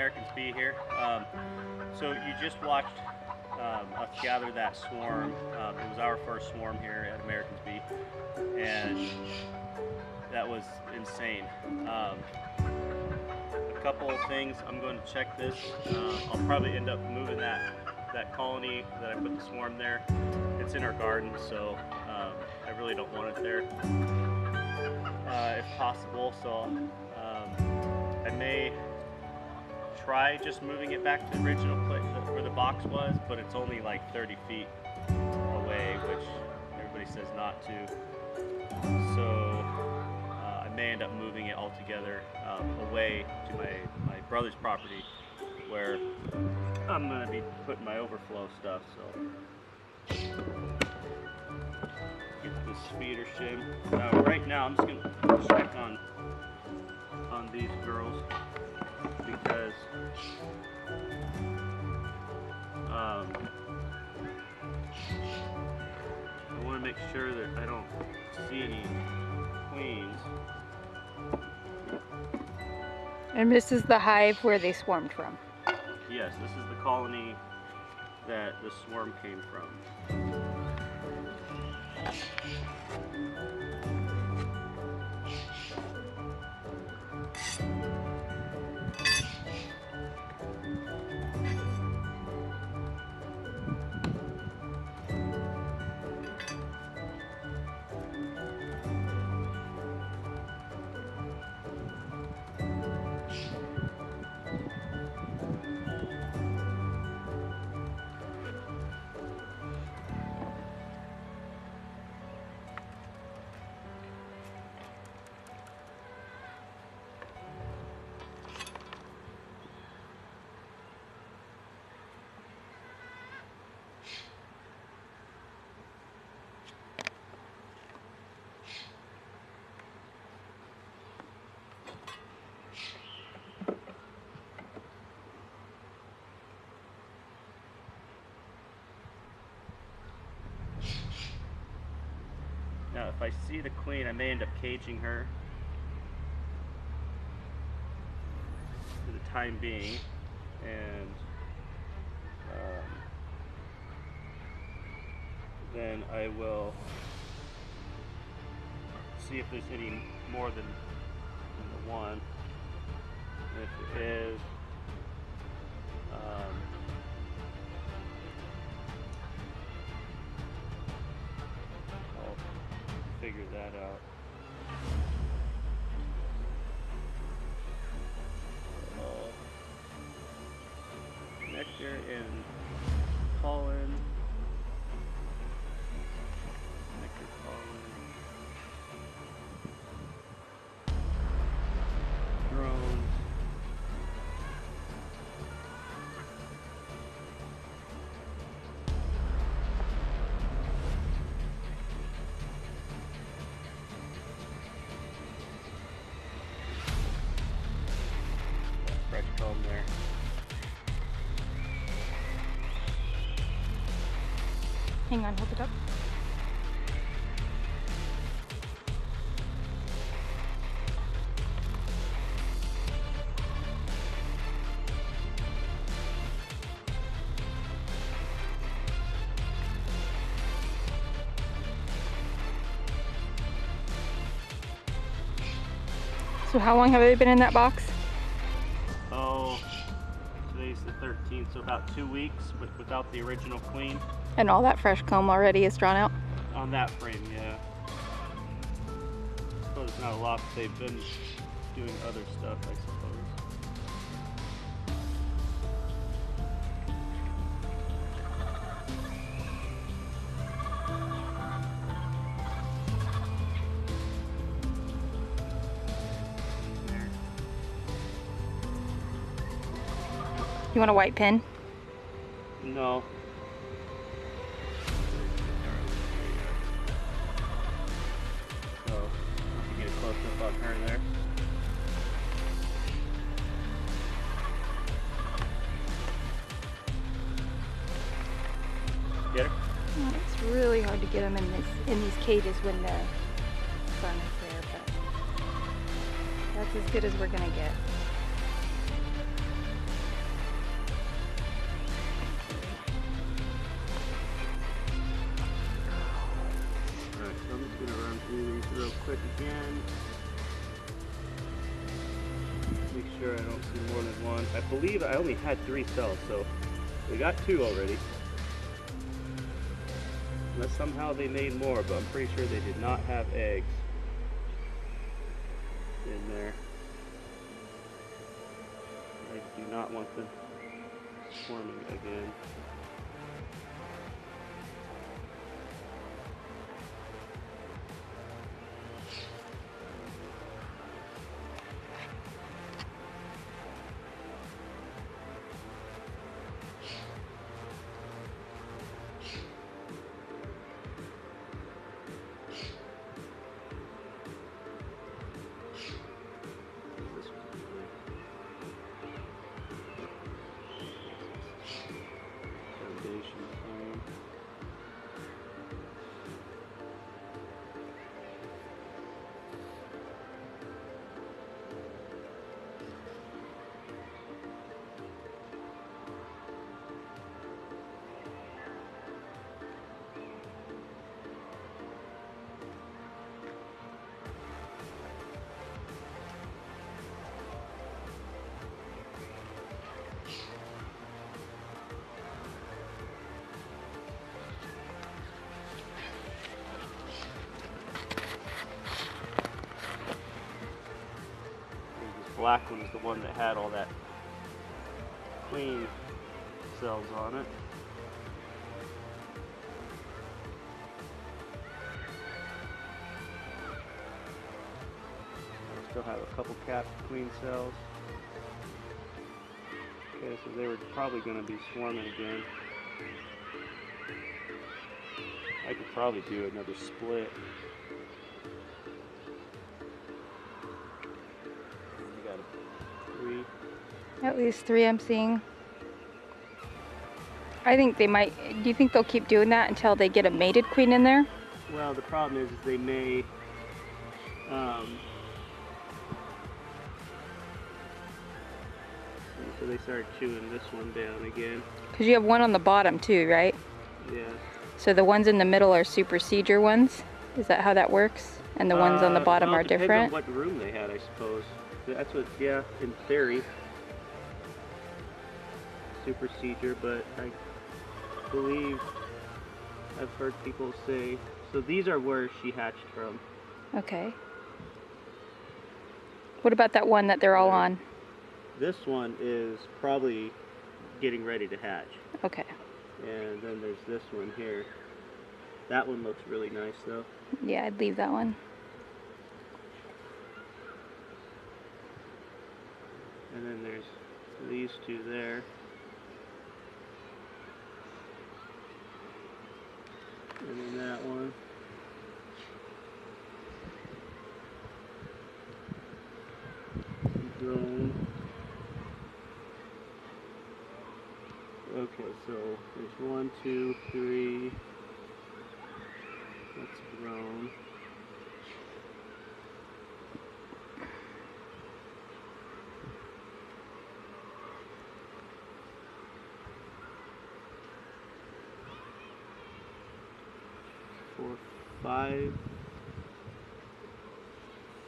American's Bee here. So you just watched us gather that swarm. It was our first swarm here at American's Bee, and that was insane. A couple of things, I'm going to check this. I'll probably end up moving that colony that I put the swarm there. It's in our garden, so I really don't want it there if possible. So I may try just moving it back to the original place where the box was, but it's only like 30 feet away, which everybody says not to. So I may end up moving it altogether away to my brother's property, where I'm going to be putting my overflow stuff. So get this feeder shim. Now right now I'm just going to check on these girls, because I want to make sure that I don't see any queens. And this is the hive where they swarmed from? Yes, this is the colony that the swarm came from. Now, if I see the queen, I may end up caging her for the time being, and then I will see if there's any more than the one. And if there is, figure that out. Nectar and pollen. Nectar, pollen. Drones. Fresh comb there. Hang on, hold it up. So how long have they been in that box? Oh, today's the 13th, so about 2 weeks, but without the original queen. And all that fresh comb already is drawn out? On that frame, yeah. I suppose it's not a lot, but they've been doing other stuff, I suppose. You want a white pin? No. So, you get a close up on her there. Get her? Oh, it's really hard to get them in these cages when the sun is there, but that's as good as we're gonna get. again. Make sure I don't see more than one. I believe I only had 3 cells, so we got 2 already. Unless somehow they made more, but I'm pretty sure they did not have eggs in there. I do not want them swarming again. Black one is the one that had all that queen cells on it. I still have a couple capped queen cells. Okay, so they were probably going to be swarming again. I could probably do another split. At least 3 I'm seeing. I think they might. Do you think they'll keep doing that until they get a mated queen in there? Well, the problem is they may so they started chewing this one down again. Because you have one on the bottom too, right? Yeah. So the ones in the middle are supersedure ones? Is that how that works? And the ones on the bottom well, are different? Depends on what room they had, I suppose. That's what, yeah, in theory. Supersedure, but I believe I've heard people say, so these are where she hatched from. Okay. What about that one that they're all on? This one is probably getting ready to hatch. Okay. And then there's this one here. That one looks really nice though. Yeah, I'd leave that one. And then there's these 2 there. And then that one. Drone. Okay, so there's 1, 2, 3. That's grown.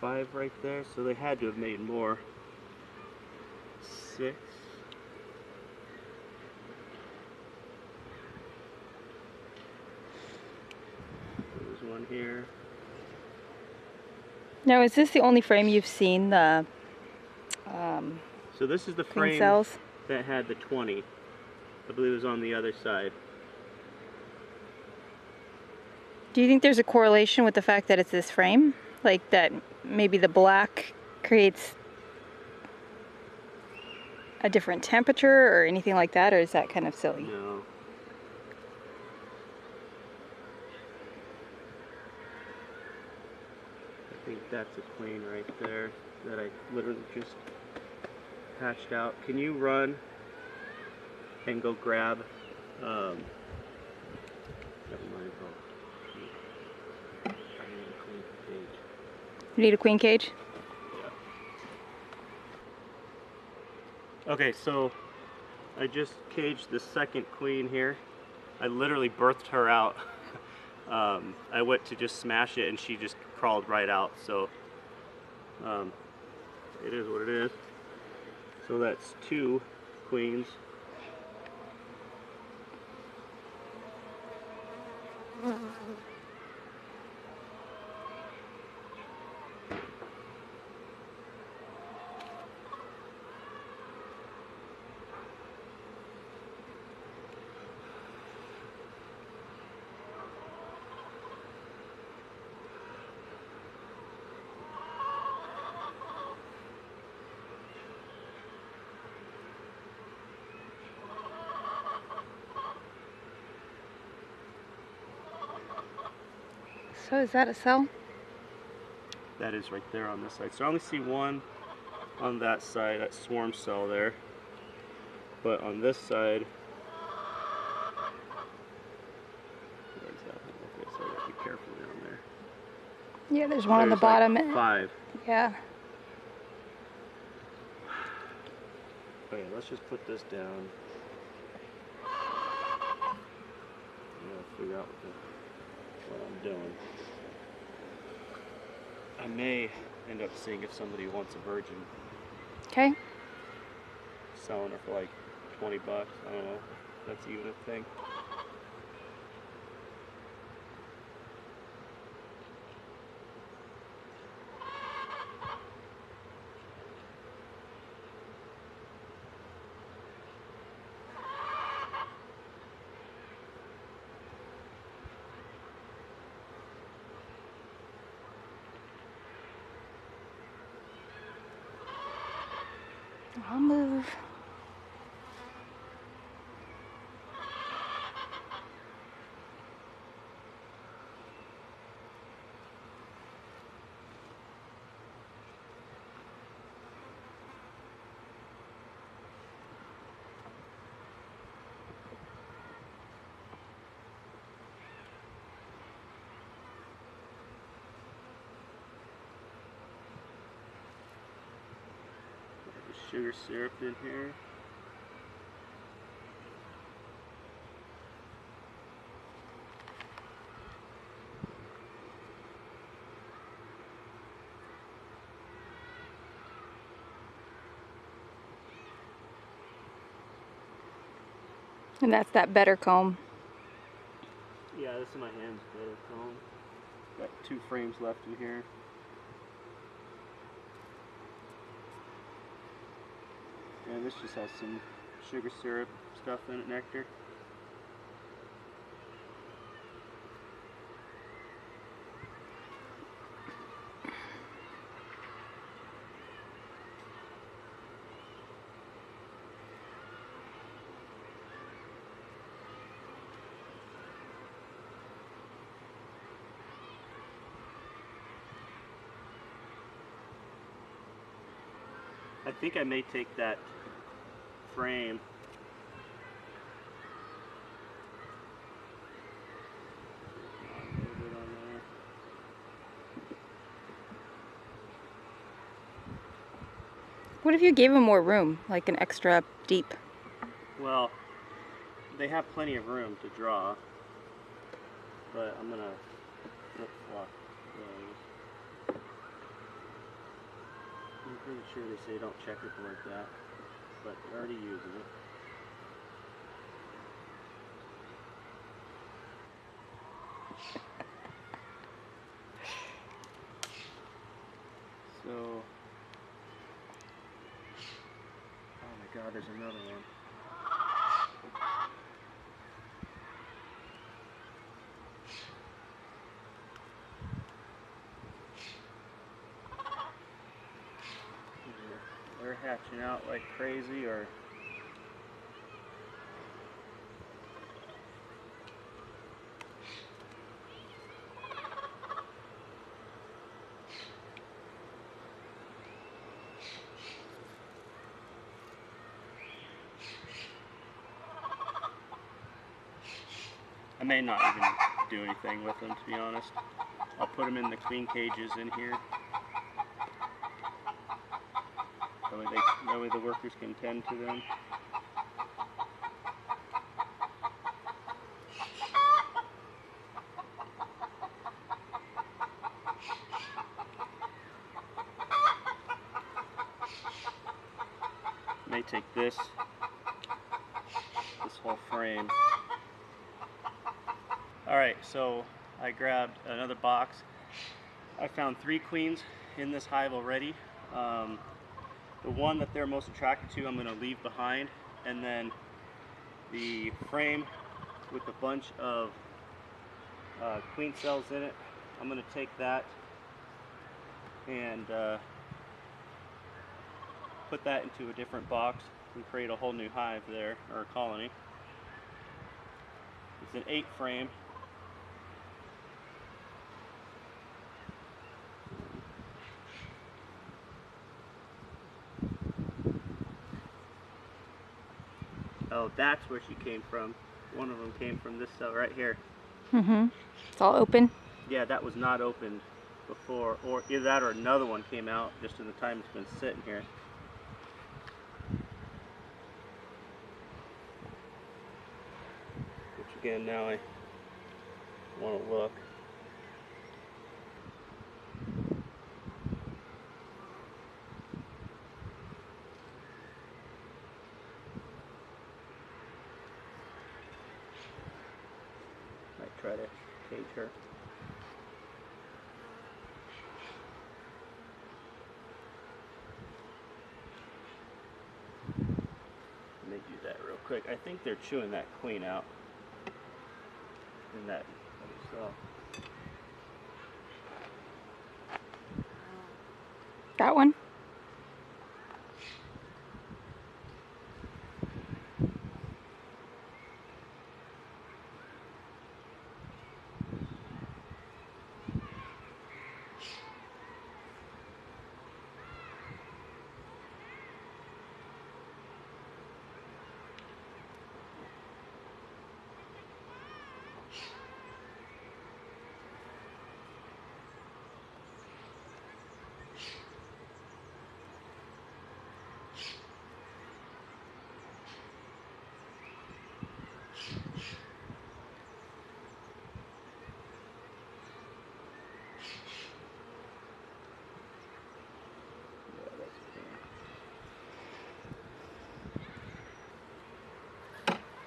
Five right there, so they had to have made more. 6. There's one here. Now, is this the only frame you've seen the So this is the queen frame cells? that had the 20. I believe it was on the other side. Do you think there's a correlation with the fact that it's this frame? Like that maybe the black creates a different temperature or anything like that, or is that kind of silly? No. I think that's a queen right there that I literally just hatched out. Can you run and go grab never mind, You need a queen cage? Yeah. Okay, so I just caged the second queen here. I literally birthed her out I went to just smash it and she just crawled right out. So it is what it is. So that's 2 queens. So is that a cell? That is right there on this side. So I only see 1 on that side, that swarm cell there. But on this side, where's that? Okay, so I gotta be careful down there. Yeah, there's one on the There's bottom. like 5. Yeah. Okay, let's just put this down. I gotta figure out what I'm doing. I may end up seeing if somebody wants a virgin, Okay. selling her for like 20 bucks. I don't know if that's even a thing. I'll move. Sugar syrup in here. And that's that better comb. Yeah, this is my hand's better comb. Got 2 frames left in here. And this just has some sugar syrup stuff in it, nectar. I think I may take that frame a little bit on there. What if you gave them more room, like an extra deep? Well, they have plenty of room to draw, but I'm gonna flip flop those. I'm pretty sure they say don't checkerboard that, but they're already using it. So, oh my God, there's another one. They're hatching out like crazy, or I may not even do anything with them, to be honest. I'll put them in the queen cages in here. That way the workers can tend to them. may take this whole frame. Alright, so I grabbed another box. I found 3 queens in this hive already. The one that they're most attracted to I'm going to leave behind, and then the frame with a bunch of queen cells in it, I'm going to take that and put that into a different box and create a whole new hive there, or colony. It's an 8 frame. Oh, that's where she came from. One of them came from this cell right here. Mm-hmm. It's all open? Yeah, that was not opened before, or either that or another one came out just in the time it's been sitting here. Which again, now I want to look. Might try to cage her. Let me do that real quick. I think they're chewing that queen out in that other cell. That one?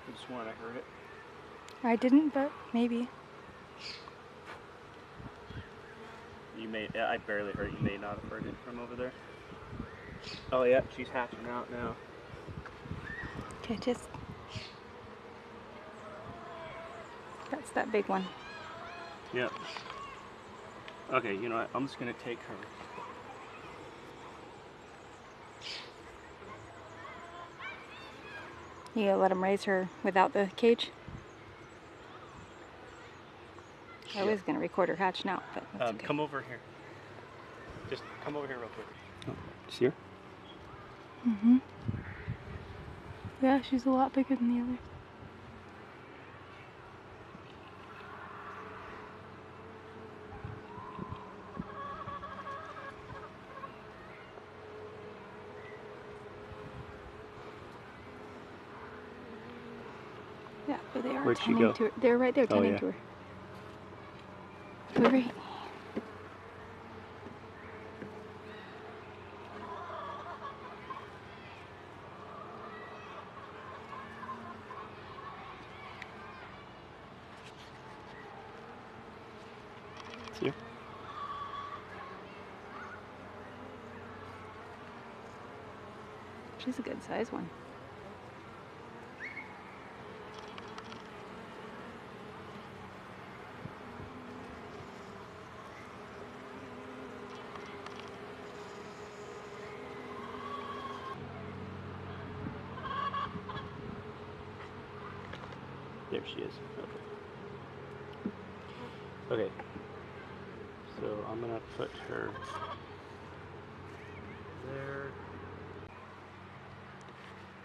I just want to hurt it. I didn't, but maybe. You may, I barely heard, you may not have heard it from over there. Oh yeah, she's hatching out now. Okay, just... That's that big one. Yep. Okay, you know what, I'm just going to take her. You gonna let him raise her without the cage? I was gonna record her hatching out, but that's okay. Come over here. Just come over here real quick. Oh, see her? Mm-hmm. Yeah, she's a lot bigger than the others. Yeah, but they are Where'd she tending go? to her. They're right there tending to her. Go right. See her? She's a good size one. There she is. Okay. Okay. So I'm gonna put her there.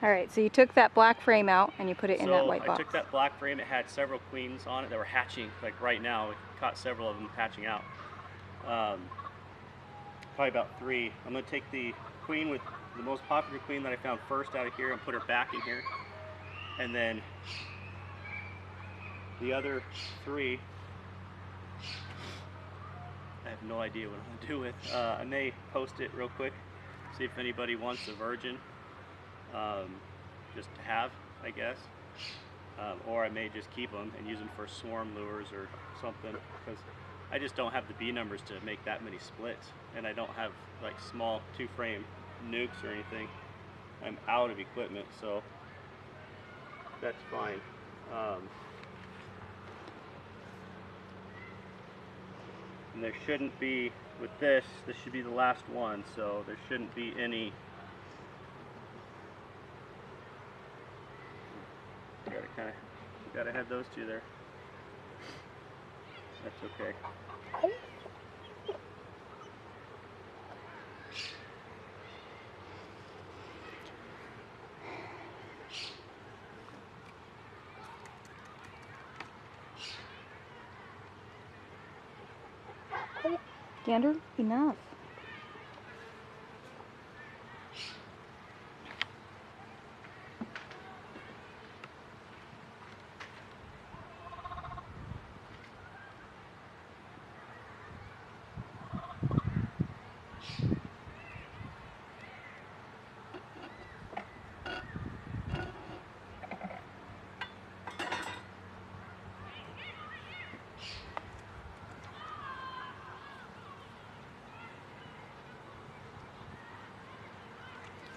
All right, so you took that black frame out and you put it in that white box. I took that black frame. It had several queens on it that were hatching. Like right now, we caught several of them hatching out. Probably about 3. I'm gonna take the queen with the most popular queen that I found first out of here and put her back in here, and then the other 3. I have no idea what I'm gonna do with. I may post it real quick, see if anybody wants a virgin. just to have, I guess. Or I may just keep them and use them for swarm lures or something, because I just don't have the bee numbers to make that many splits, and I don't have like small 2-frame nucs or anything. I'm out of equipment, so that's fine. And there shouldn't be, with this should be the last one, so there shouldn't be any. Gotta have those two there. That's okay. Gander, enough.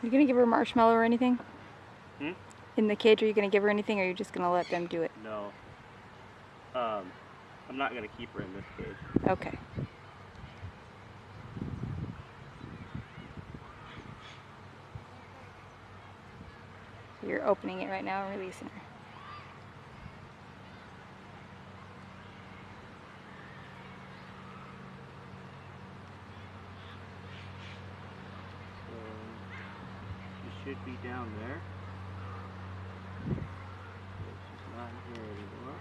You gonna give her a marshmallow or anything? In the cage, are you gonna give her anything, or are you just gonna let them do it? No. I'm not gonna keep her in this cage. Okay. So you're opening it right now and releasing her. She should be down there. She's not here anymore.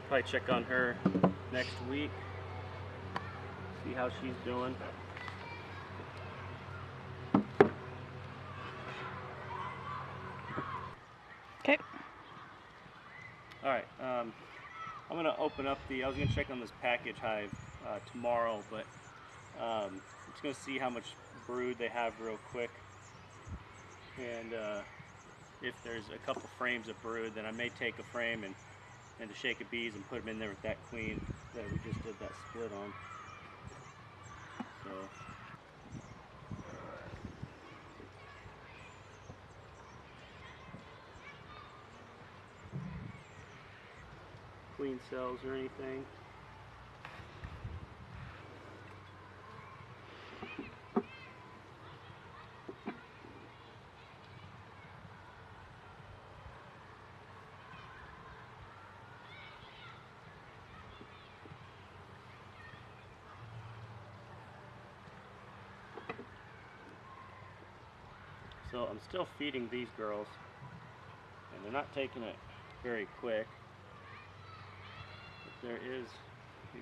Probably check on her next week, see how she's doing. Okay. Alright, I'm going to open up I was going to check on this package hive tomorrow, but I'm just going to see how much brood they have real quick. And if there's a couple frames of brood, then I may take a frame and a shake of bees and put them in there with that queen that we just did that split on. So. Queen cells or anything. So I'm still feeding these girls, and they're not taking it very quick. But there is a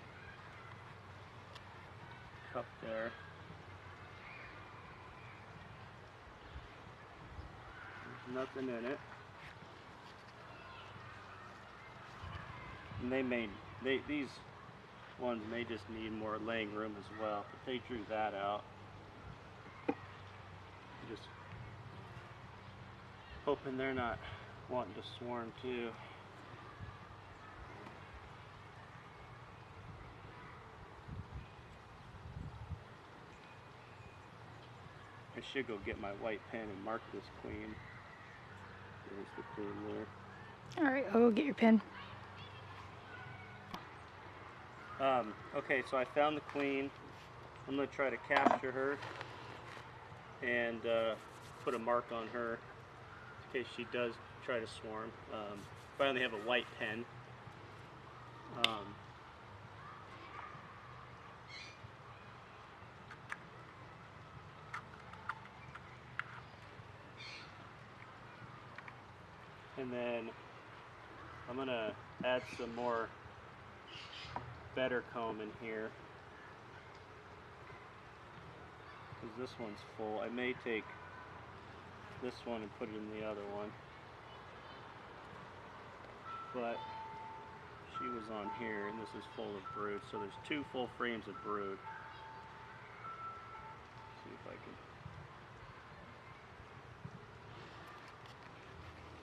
cup there. There's nothing in it. And these ones may just need more laying room as well, but they drew that out. Just hoping they're not wanting to swarm too. I should go get my white pen and mark this queen. There's the queen there. Alright, I'll go get your pen. Okay, so I found the queen. I'm going to try to capture her and put a mark on her in case she does try to swarm. If I only have a white pen. And then I'm going to add some more better comb in here, because this one's full. I may take this one and put it in the other one. But she was on here, and this is full of brood. So there's 2 full frames of brood. See if I can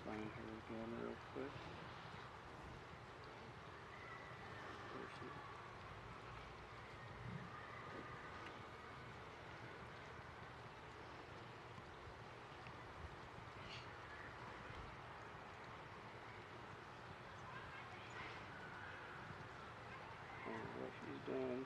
find her again real quick. There she is. I don't know what she's doing.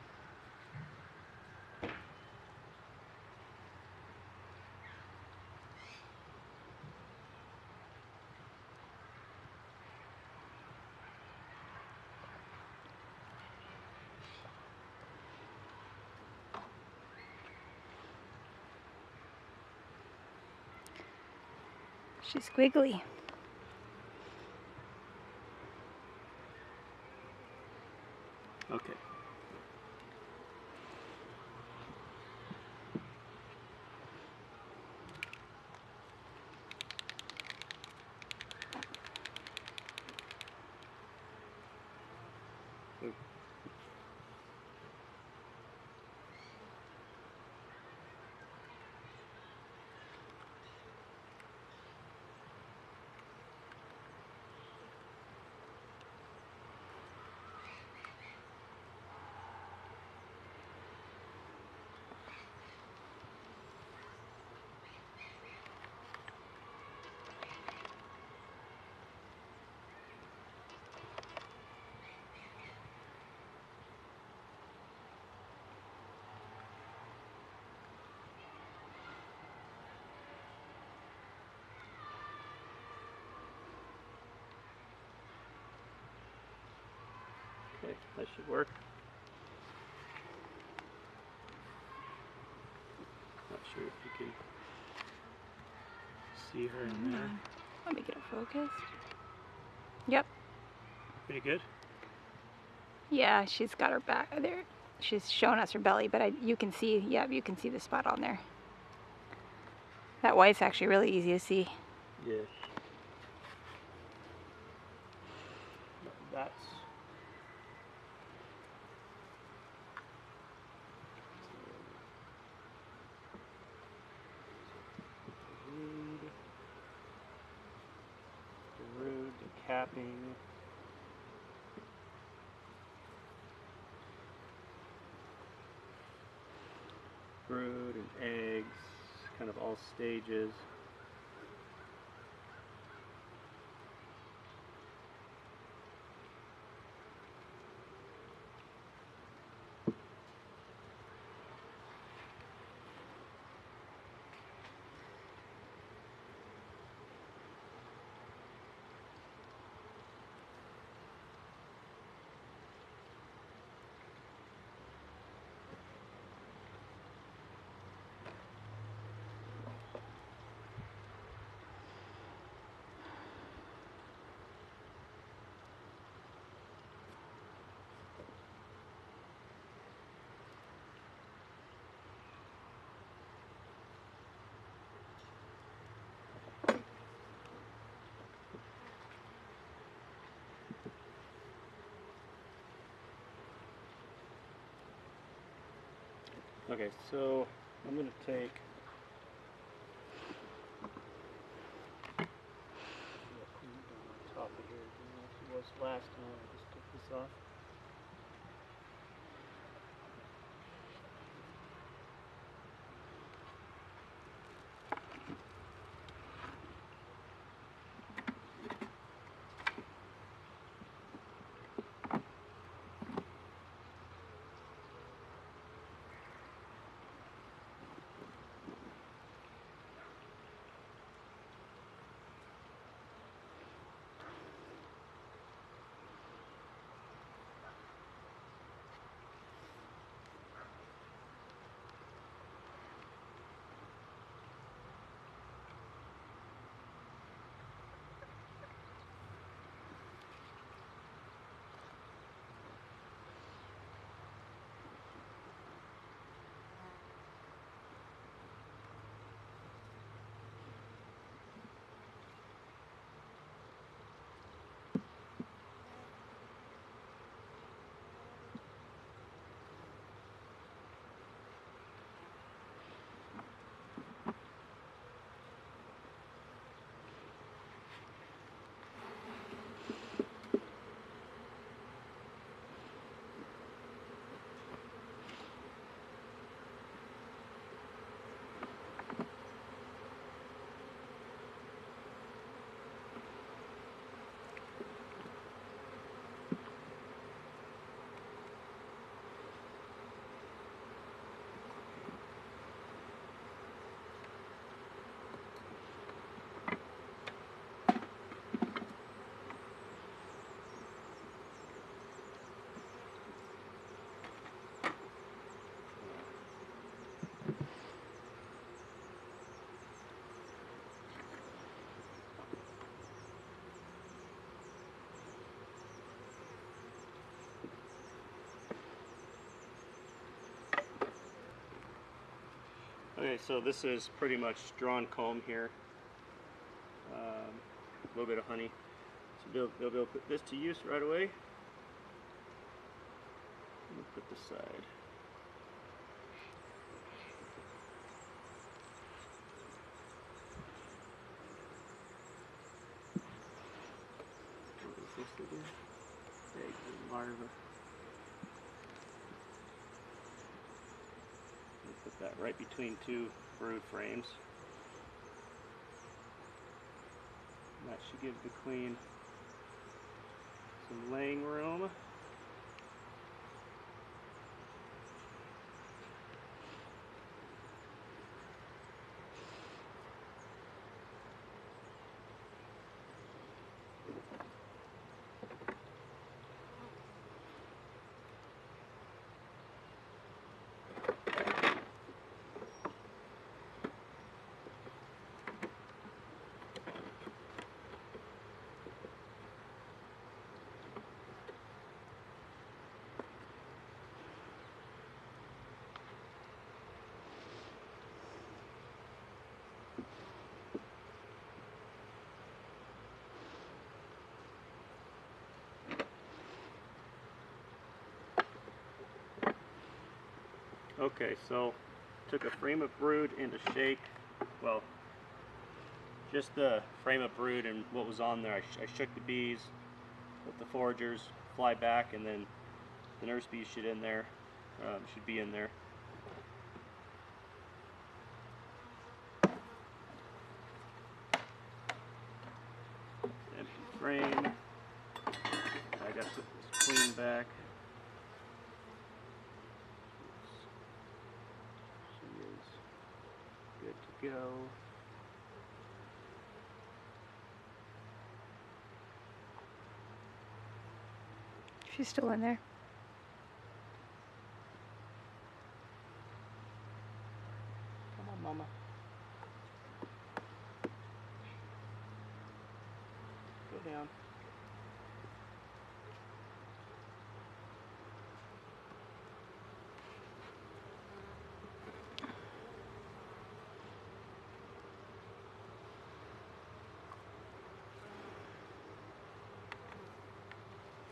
She's squiggly. Okay. Ooh. Okay, that should work. Not sure if you can see her in there. Let me get it focused. Yep. Pretty good. Yeah, she's got her back there. She's showing us her belly, but you can see, yeah, you can see the spot on there. That white's actually really easy to see. Yeah. That's the root, the capping. Brood and eggs, kind of all stages. Okay, so I'm going to take on top of here again like it was last time. I just took this off. Okay, so this is pretty much drawn comb here. A little bit of honey. So they'll be able to put this to use right away. Let me put this aside. What is this again? Eggs and larva. Put that right between two brood frames. And that should give the queen some laying room. Okay, so took a frame of brood into shake. Well, just the frame of brood and what was on there. I shook the bees, let the foragers fly back, and then the nurse bees should be in there. Empty frame. I got to put this queen back. Good to go. She's still in there. Come on, Mama. Go down.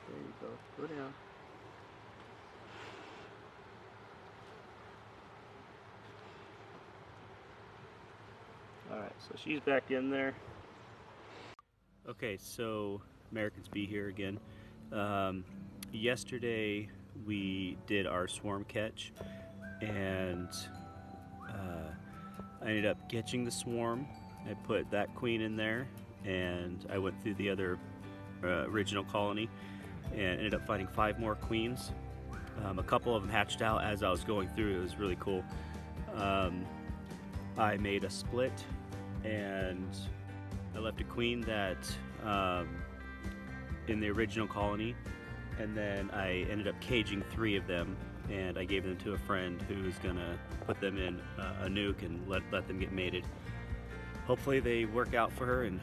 There you go. Go down. Alright, so she's back in there. Okay, so American's Bee here again. Yesterday we did our swarm catch, and I ended up catching the swarm. I put that queen in there, and I went through the other original colony and ended up finding 5 more queens. A couple of them hatched out as I was going through. It was really cool. I made a split, and I left a queen that in the original colony, and then I ended up caging 3 of them, and I gave them to a friend who's gonna put them in a nuc and let them get mated. Hopefully they work out for her and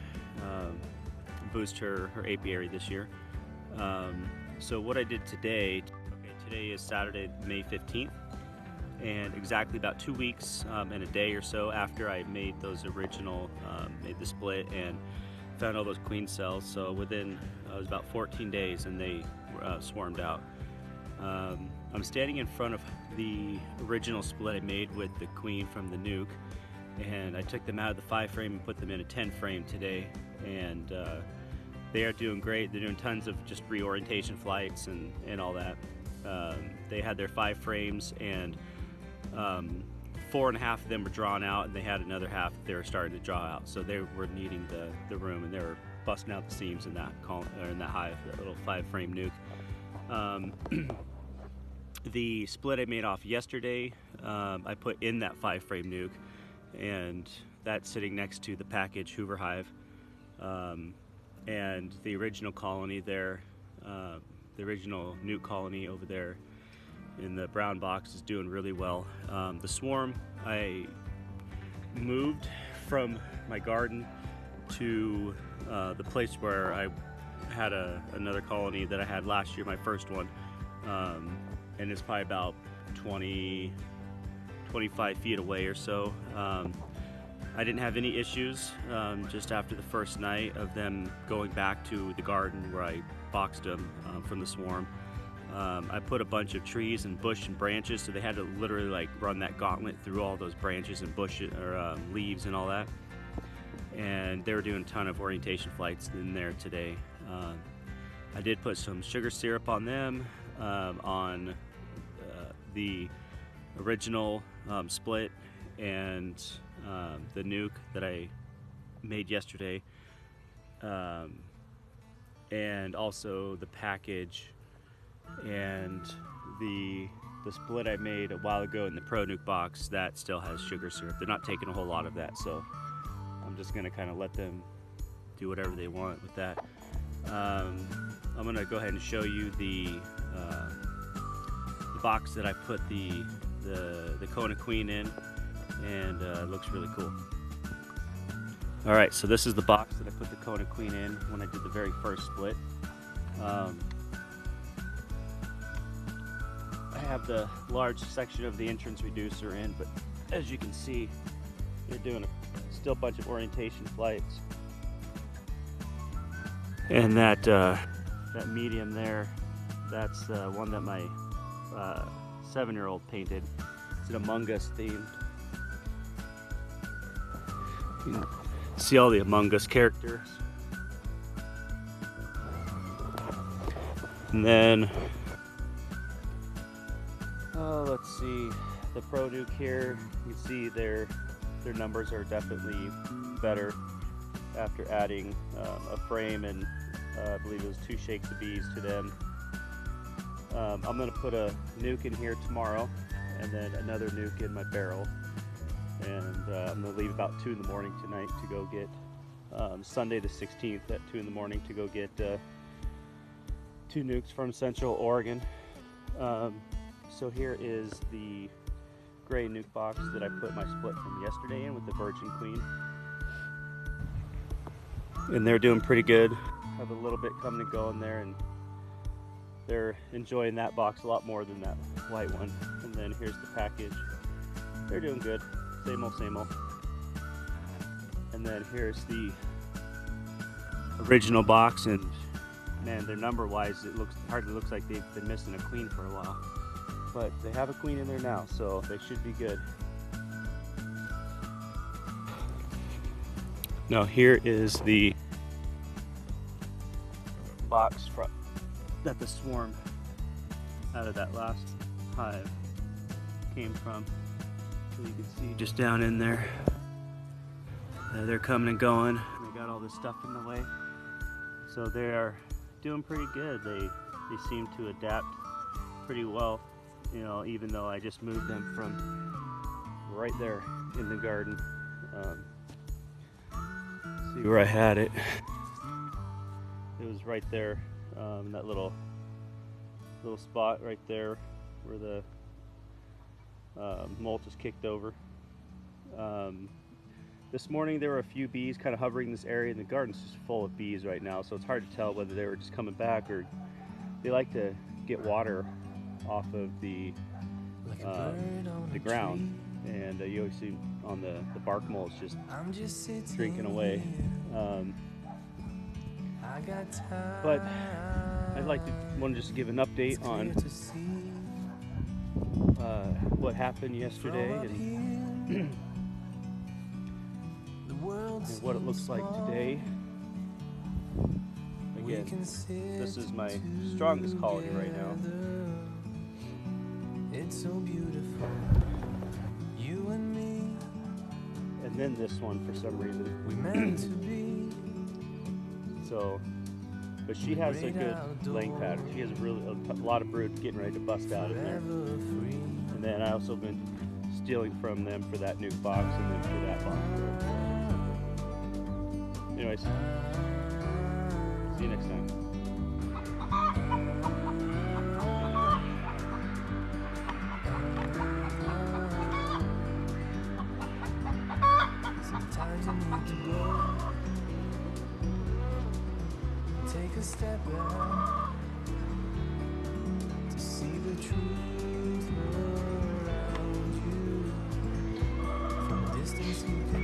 boost her apiary this year. So what I did today, today is Saturday, May 15th, and exactly about 2 weeks and a day or so after I made those original, made the split and found all those queen cells. So within, it was about 14 days and they swarmed out. I'm standing in front of the original split I made with the queen from the nuc, and I took them out of the 5 frame and put them in a 10 frame today, and they are doing great. They're doing tons of just reorientation flights and all that. They had their 5 frames, and 4.5 of them were drawn out, and they had another half that they were starting to draw out. So they were needing the room, and they were busting out the seams in that hive, that little 5 frame nuc. The split I made off yesterday, I put in that 5 frame nuc, and that's sitting next to the package Hoover hive. And the original colony there, the original nuc colony over there in the brown box is doing really well. The swarm, I moved from my garden to the place where I had another colony that I had last year, my first one, and it's probably about 20 25 feet away or so. I didn't have any issues just after the first night of them going back to the garden where I boxed them from the swarm. I put a bunch of trees and bush and branches, so they had to literally like run that gauntlet through all those branches and bushes or leaves and all that. And they were doing a ton of orientation flights in there today. I did put some sugar syrup on them on the original split and the nuke that I made yesterday, and also the package and the split I made a while ago in the Pro Nuc box that still has sugar syrup. They're not taking a whole lot of that, so I'm just gonna kind of let them do whatever they want with that. I'm gonna go ahead and show you the box that I put the Kona Queen in, and it looks really cool. All right, so this is the box that I put the Kona Queen in when I did the very first split. I have the large section of the entrance reducer in, but as you can see, they're doing still a bunch of orientation flights. And that medium there, that's one that my 7-year-old painted. It's an Among Us themed. You can see all the Among Us characters. And then, let's see, the Pro Nuc here, you can see their numbers are definitely better after adding a frame and I believe it was 2 shakes of bees to them. I'm going to put a nuke in here tomorrow and then another nuke in my barrel, and I'm going to leave about 2 in the morning tonight to go get Sunday the 16th at 2 in the morning to go get 2 nukes from Central Oregon. So here is the gray nuke box that I put my split from yesterday in with the Virgin Queen, and they're doing pretty good. Have a little bit coming and going there, and they're enjoying that box a lot more than that white one. And then here's the package. They're doing good, same old, same old. And then here's the original box, and man, their number wise, it hardly looks like they've been missing a queen for a while. But they have a queen in there now, so they should be good. Now here is the box that the swarm out of that last hive came from. So you can see just down in there, they're coming and going. They got all this stuff in the way. So they are doing pretty good. They seem to adapt pretty well, you know, even though I just moved them from right there in the garden. See where I had it. It was right there, in that little spot right there where the mulch is kicked over. This morning there were a few bees kind of hovering in this area, and the garden's just full of bees right now, so it's hard to tell whether they were just coming back or they like to get water off of the ground, and you always see on the bark mulch just drinking away. But I'd like to just to give an update on what happened yesterday and what it looks like today. Again, this is my strongest colony right now. It's so beautiful, you and me. And then this one for some reason. We meant to be. So, but she has a good laying pattern. She has a lot of brood getting ready to bust out in there. And then I also been stealing from them for that nuke box and then for that box. Anyways, see you next time. Sometimes you need to go, take a step back to see the truth around you. things you can